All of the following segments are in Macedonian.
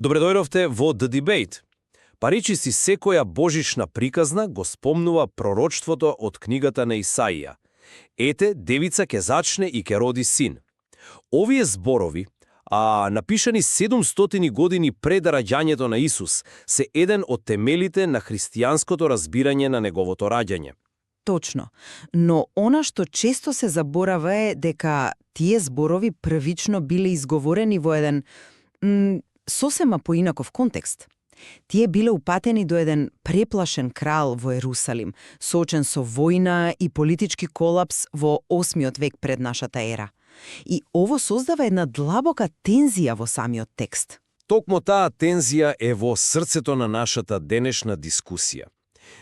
Добре дојдовте во The Debate. Паричи си секоја божична приказна го спомнува пророчството од книгата на Исаија. Ете, девица ќе зачне и ќе роди син. Овие зборови, напишани 700 години пред раѓањето на Исус, се еден од темелите на христијанското разбирање на неговото раѓање. Точно. Но она што често се заборава е дека тие зборови првично биле изговорени во еден сосема поинаков контекст. Тие биле упатени до еден преплашен крал во Ерусалим, соочен со војна и политички колапс во 8 век пред нашата ера. И ово создава една длабока тензија во самиот текст. Токму таа тензија е во срцето на нашата денешна дискусија.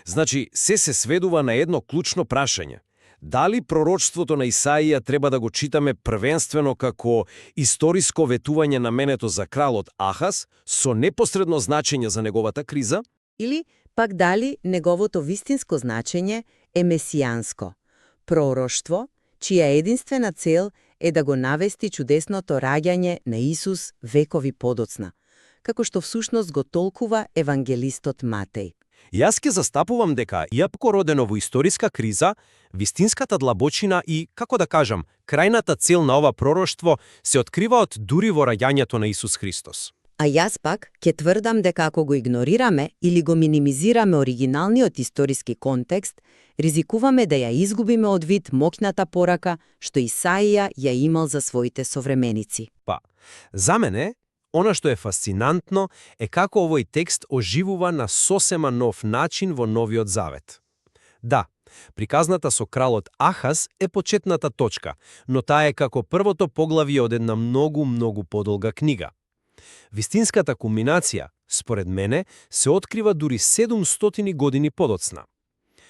Значи, се сведува на едно клучно прашање. Дали пророчството на Исаија треба да го читаме првенствено како историско ветување наменето за кралот Ахаз, со непосредно значење за неговата криза? Или пак дали неговото вистинско значење е месијанско, пророштво, чија единствена цел е да го навести чудесното раѓање на Исус векови подоцна, како што всушност го толкува евангелистот Матеј. Јас ќе застапувам дека, иако родено во историска криза, вистинската длабочина и, како да кажам, крајната цел на ова пророштво се откриваат дури во раѓањето на Исус Христос. А јас пак ќе тврдам дека ако го игнорираме или го минимизираме оригиналниот историски контекст, ризикуваме да ја изгубиме од вид моќната порака што Исаија ја имал за своите современици. За мене, она што е фасцинантно е како овој текст оживува на сосема нов начин во Новиот Завет. Да, приказната со кралот Ахаз е почетната точка, но таа е како првото поглавје од една многу подолга книга. Вистинската кулминација, според мене, се открива дури 700 години подоцна.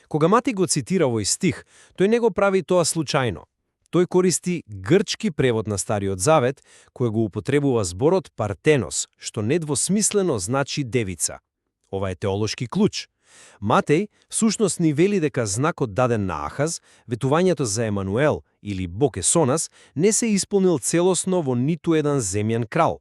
Кога Матеј го цитира овој стих, тој не го прави тоа случајно. Тој користи грчки превод на Стариот Завет, кој го употребува зборот Партенос, што недвосмислено значи девица. Ова е теолошки клуч. Матеј всушност ни вели дека знакот даден на Ахаз, ветувањето за Емануел или Бог е со нас, не се исполнил целосно во ниту еден земјен крал.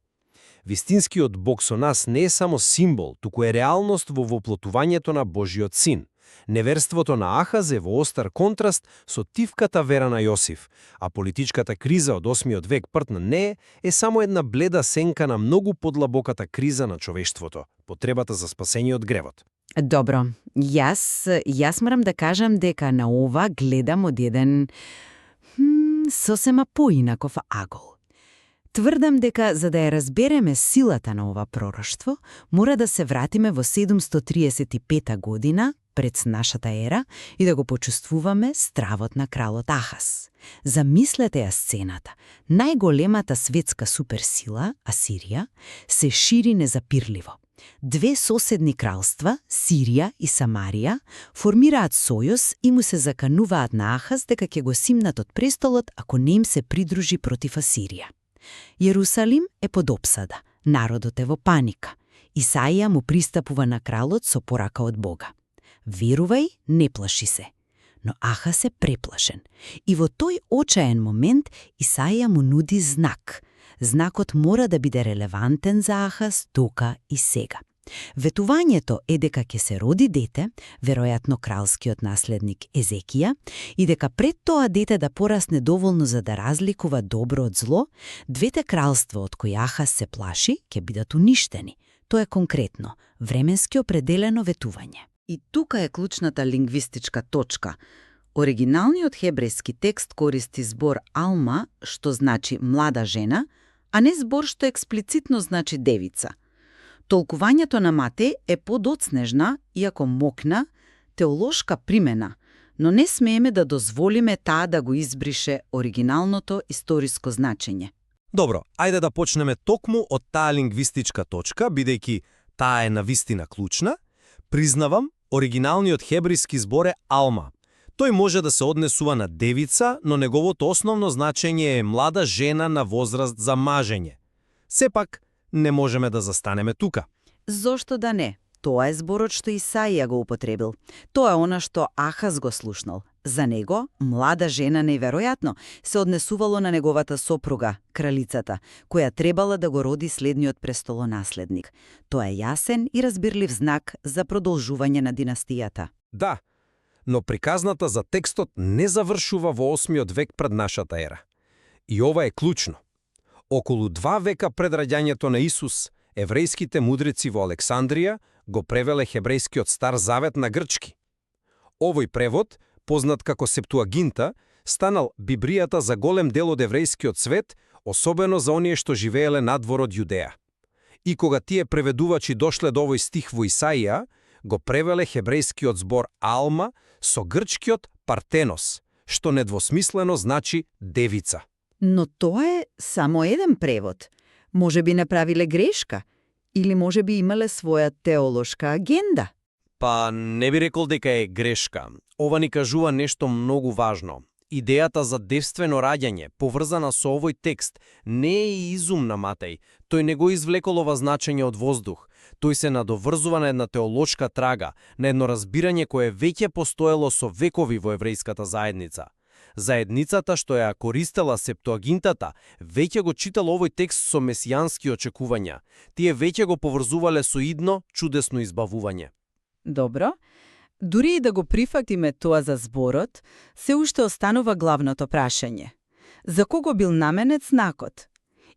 Вистинскиот Бог со нас не е само символ, туку е реалност во воплотувањето на Божиот син. Неверството на Ахаз е во остар контраст со тивката вера на Јосиф, а политичката криза од 8 век прт на неј е само една бледа сенка на многу подлабоката криза на човештвото, потребата за спасение од гревот. Добро, јас морам да кажам дека на ова гледам од еден сосема поинаков агол. Тврдам дека за да ја разбереме силата на ова пророштво, мора да се вратиме во 735 година пред нашата ера и да го почувствуваме стравот на кралот Ахаз. Замислете ја сцената. Најголемата светска суперсила, Асирија, се шири незапирливо. Две соседни кралства, Сирија и Самарија, формираат сојуз и му се закануваат на Ахаз дека ќе го симнат од престолот ако не им се придружи против Асирија. Јерусалим е под опсада, народот е во паника. Исаија му пристапува на кралот со порака од Бога. Верувај, не плаши се. Но Ахаз е преплашен. И во тој очаен момент Исаија му нуди знак. Знакот мора да биде релевантен за Ахаз тука и сега. Ветувањето е дека ќе се роди дете, веројатно кралскиот наследник Езекија, и дека пред тоа дете да порасне доволно за да разликува добро од зло, двете кралства од кои Ахаз се плаши ќе бидат уништени. Тоа е конкретно, временски определено ветување. И тука е клучната лингвистичка точка. Оригиналниот хебрејски текст користи збор алма, што значи млада жена, а не збор што експлицитно значи девица. Толкувањето на Матеј е подоцнежна, иако мокна, теолошка примена, но не смееме да дозволиме таа да го избрише оригиналното историско значење. Добро, ајде да почнеме токму од таа лингвистичка точка, бидејќи таа е навистина клучна. Признавам, оригиналниот хебријски збор е алма. Тој може да се однесува на девица, но неговото основно значење е млада жена на возраст за мажење. Сепак, не можеме да застанеме тука. Зошто да не? Тоа е зборот што Исаија го употребил. Тоа е она што Ахаз го слушнал. За него, млада жена неверојатно се однесувало на неговата сопруга, кралицата, која требала да го роди следниот престолонаследник. Тоа е јасен и разбирлив знак за продолжување на династијата. Да, но приказната за текстот не завршува во 8 век пред нашата ера. И ова е клучно. Околу 2 века пред раѓањето на Исус, еврејските мудрици во Александрија го превеле хебрејскиот Стар Завет на грчки. Овој превод, познат како Септуагинта, станал Бибријата за голем дел од еврејскиот свет, особено за оние што живееле надвор од Јудеја. И кога тие преведувачи дошле до овој стих во Исаија, го превеле хебрејскиот збор Алма со грчкиот Партенос, што недвосмислено значи девица. Но тоа е само еден превод. Може би направиле грешка или може би имале своја теолошка агенда. Па не би рекол дека е грешка. Ова ни кажува нешто многу важно. Идејата за девствено раѓање, поврзана со овој текст, не е и изум на Матеј. Тој не го извлекол ова значење од воздух. Тој се надоврзува на една теолошка трага, на едно разбирање кое веќе постоело со векови во еврејската заедница. Заедницата што ја користела Септуагинтата веќе го читала овој текст со месијански очекувања. Тие веќе го поврзувале со идно, чудесно избавување. Добро. Дури и да го прифатиме тоа за зборот, се уште останува главното прашање. За кого бил наменет знакот?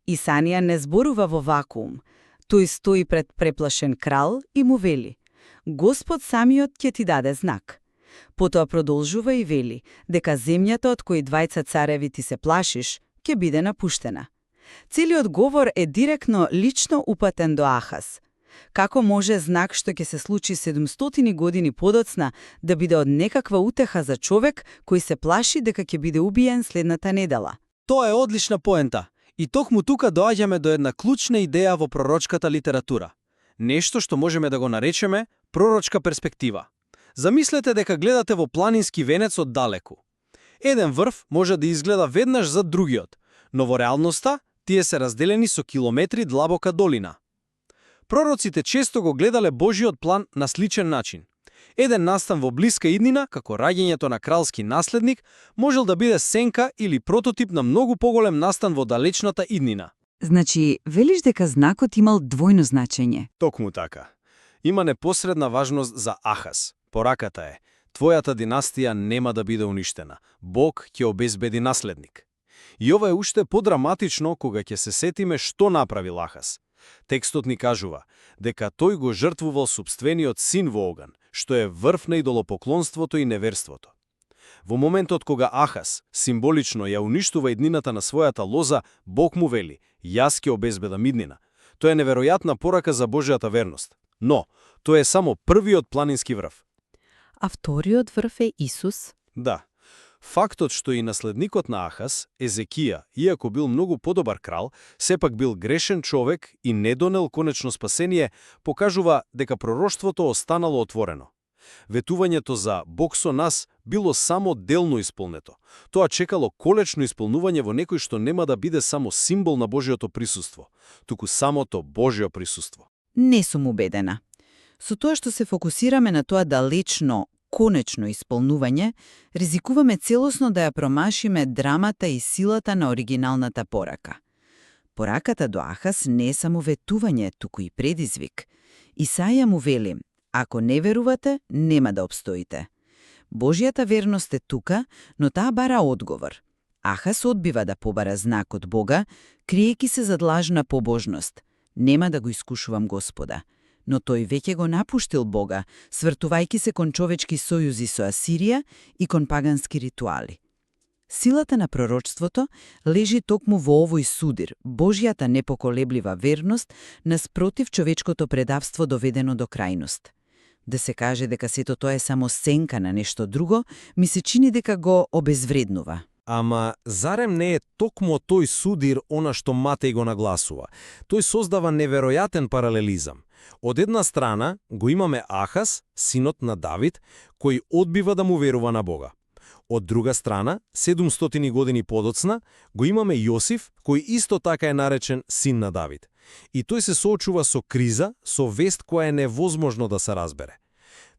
Исанија не зборува во вакуум. Тој стои пред преплашен крал и му вели: Господ самиот ќе ти даде знак. Потоа продолжува и вели дека земјата од кој двајца цареви ти се плашиш, ќе биде напуштена. Целиот говор е директно лично упатен до Ахаз. Како може знак што ќе се случи 700 години подоцна да биде од некаква утеха за човек кој се плаши дека ќе биде убиен следната недела? Тоа е одлична поента. И токму тука доаѓаме до една клучна идеја во пророчката литература. Нешто што можеме да го наречеме пророчка перспектива. Замислете дека гледате во планински венец од далеку. Еден врв може да изгледа веднаш за другиот, но во реалноста тие се разделени со километри длабока долина. Пророците често го гледале Божиот план на сличен начин. Еден настан во блиска иднина, како раѓањето на кралски наследник, можел да биде сенка или прототип на многу поголем настан во далечната иднина. Значи, велиш дека знакот имал двојно значење. Токму така. Има непосредна важност за Ахаз. Пораката е: твојата династија нема да биде уништена. Бог ќе обезбеди наследник. И ова е уште подраматично кога ќе се сетиме што направил Ахаз. Текстот ни кажува дека тој го жртвувал собствениот син во оган, што е врв на идолопоклонството и неверството. Во моментот кога Ахаз символично ја уништува иднината на својата лоза, Бог му вели: јас ќе обезбедам иднина. Тоа е неверојатна порака за Божјата верност. Но, тоа е само првиот планински врв. А вториот врв е Исус? Да. Фактот што и наследникот на Ахаз, Езекија, иако бил многу подобар крал, сепак бил грешен човек и не донел конечно спасение, покажува дека пророштвото останало отворено. Ветувањето за Бог со нас било само делно исполнето. Тоа чекало колечно исполнување во некој што нема да биде само символ на Божјото присуство, туку самото Божјо присуство. Не сум убедена. Со тоа што се фокусираме на тоа далечно, конечно исполнување, ризикуваме целосно да ја промашиме драмата и силата на оригиналната порака. Пораката до Ахаз не е само ветување, туку и предизвик. Исаја му вели: ако не верувате, нема да обстоите. Божјата верност е тука, но таа бара одговор. Ахаз одбива да побара знак од Бога, криеки се зад лажна побожност. Нема да го искушувам Господа. Но тој веќе го напуштил Бога, свртувајќи се кон човечки сојузи со Асирија и кон пагански ритуали. Силата на пророчството лежи токму во овој судир, Божјата непоколеблива верност наспротив човечкото предавство доведено до крајност. Да се каже дека сето тоа е само сенка на нешто друго, ми се чини дека го обезвреднува. Ама зарем не е токму тој судир она што Матеј го нагласува? Тој создава неверојатен паралелизам. Од една страна го имаме Ахаз, синот на Давид, кој одбива да му верува на Бога. Од друга страна, 700 години подоцна, го имаме Јосиф, кој исто така е наречен син на Давид. И тој се соочува со криза, со вест која е невозможно да се разбере.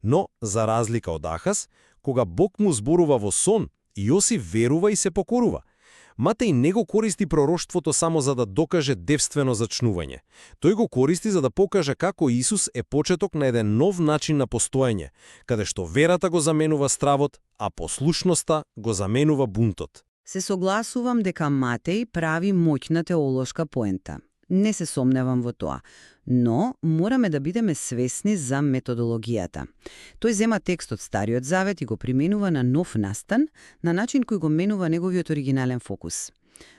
Но, за разлика од Ахаз, кога Бог му зборува во сон, Јосиф верува и се покорува. Матеј не го користи пророштвото само за да докаже девствено зачнување. Тој го користи за да покаже како Исус е почеток на еден нов начин на постоење, каде што верата го заменува стравот, а послушноста го заменува бунтот. Се согласувам дека Матеј прави моќна теолошка поента. Не се сомневам во тоа, но мораме да бидеме свесни за методологијата. Тој зема текст од Стариот Завет и го применува на нов настан, на начин кој го менува неговиот оригинален фокус.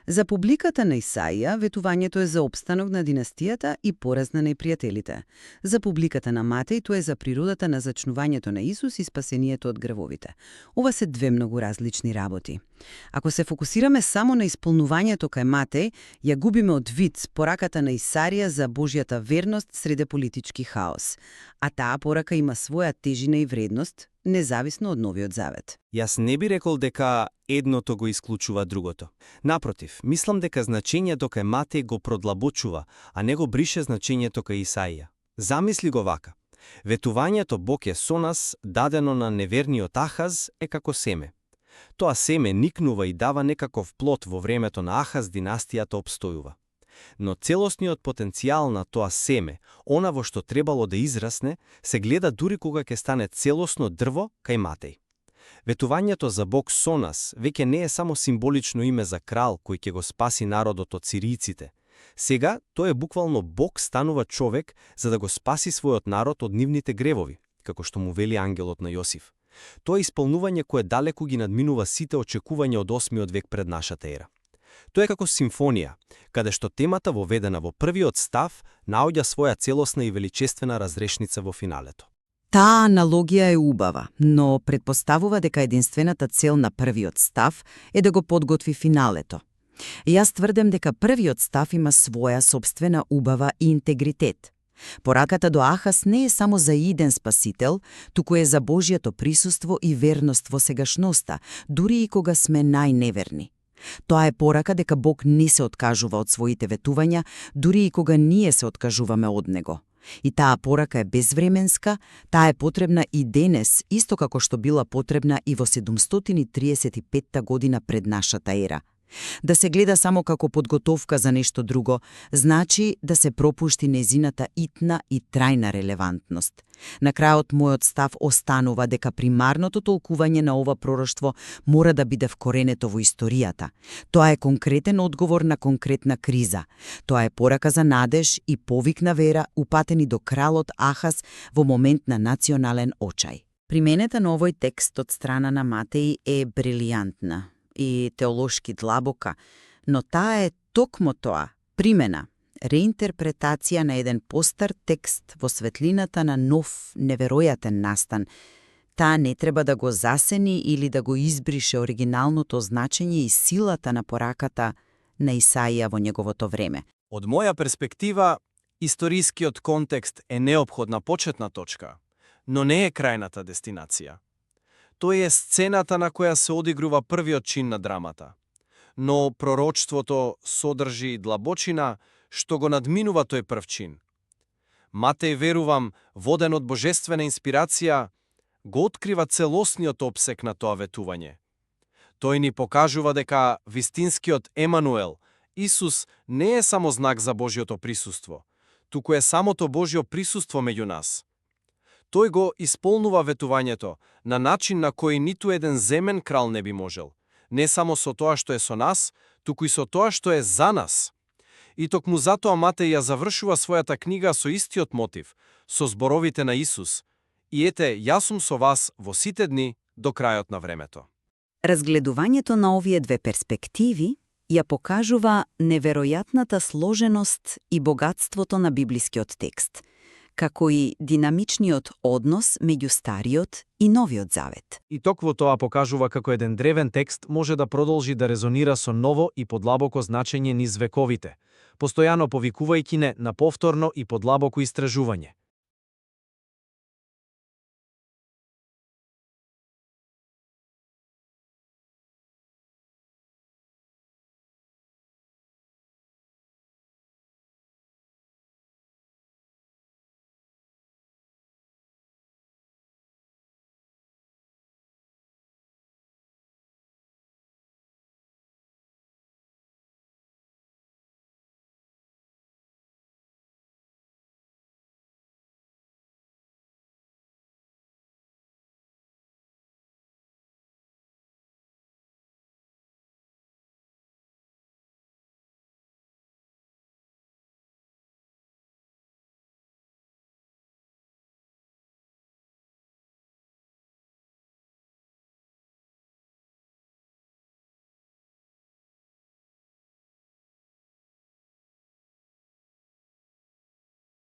За публиката на Исаија, ветувањето е за опстанок на династијата и пораз на непријателите. За публиката на Матеј, тоа е за природата на зачнувањето на Исус и спасението од гревовите. Ова се две многу различни работи. Ако се фокусираме само на исполнувањето кај Матеј, ја губиме од вид пораката на Исарија за Божјата верност среде политички хаос. А таа порака има своја тежина и вредност, независно од Новиот Завет. Јас не би рекол дека едното го исклучува другото. Напротив, мислам дека значењето кај Матеј го продлабочува, а не го брише значењето кај Исаија. Замисли го вака. Ветувањето Бог е со нас, дадено на неверниот Ахаз, е како семе. Тоа семе никнува и дава некаков плод во времето на Ахаз, династијата обстојува. Но целосниот потенцијал на тоа семе, она во што требало да израсне, се гледа дури кога ќе стане целосно дрво кај Матеј. Ветувањето за Бог со нас веќе не е само символично име за крал кој ќе го спаси народот од сиријците. Сега тој е буквално Бог станува човек за да го спаси својот народ од нивните гревови, како што му вели ангелот на Јосиф. Тоа е исполнување кое далеку ги надминува сите очекувања од 8 век пред нашата ера. Тоа е како симфонија, каде што темата воведена во првиот став наоѓа своја целосна и величествена разрешница во финалето. Таа аналогија е убава, но предпоставува дека единствената цел на првиот став е да го подготви финалето. Јас тврдем дека првиот став има своја собствена убава и интегритет. Пораката до Ахаз не е само за иден спасител, туку е за Божјото присуство и верност во сегашноста, дури и кога сме најневерни. Тоа е порака дека Бог не се откажува од своите ветувања, дури и кога ние се откажуваме од Него. И таа порака е безвременска, таа е потребна и денес, исто како што била потребна и во 735 година пред нашата ера. Да се гледа само како подготовка за нешто друго, значи да се пропушти незината итна и трајна релевантност. На крајот мојот став останува дека примарното толкување на ова пророштво мора да биде вкоренето во историјата. Тоа е конкретен одговор на конкретна криза. Тоа е порака за надеж и повик на вера упатени до кралот Ахаз во момент на национален очај. Примената на овој текст од страна на Матеј е брилијантна и теолошки длабока, но таа е токмо тоа, примена, реинтерпретација на еден постар текст во светлината на нов, неверојатен настан. Таа не треба да го засени или да го избрише оригиналното значење и силата на пораката на Исаија во неговото време. Од моја перспектива, историскиот контекст е неопходна почетна точка, но не е крајната дестинација. Тој е сцената на која се одигрува првиот чин на драмата. Но пророчството содржи длабочина што го надминува тој прв чин. Матеј, верувам, воден од божествена инспирација, го открива целосниот опсек на тоа ветување. Тој ни покажува дека вистинскиот Емануел, Исус, не е само знак за Божјото присуство, туку е самото Божјо присуство меѓу нас. Тој го исполнува ветувањето на начин на кој ниту еден земен крал не би можел, не само со тоа што е со нас, туку и со тоа што е за нас. И токму затоа Матеј ја завршува својата книга со истиот мотив, со зборовите на Исус. И ете, јас сум со вас во сите дни до крајот на времето. Разгледувањето на овие две перспективи ја покажува неверојатната сложеност и богатството на библискиот текст, како и динамичниот однос меѓу Стариот и Новиот Завет. И токму тоа покажува како еден древен текст може да продолжи да резонира со ново и подлабоко значење низ вековите, постојано повикувајќи не на повторно и подлабоко истражување.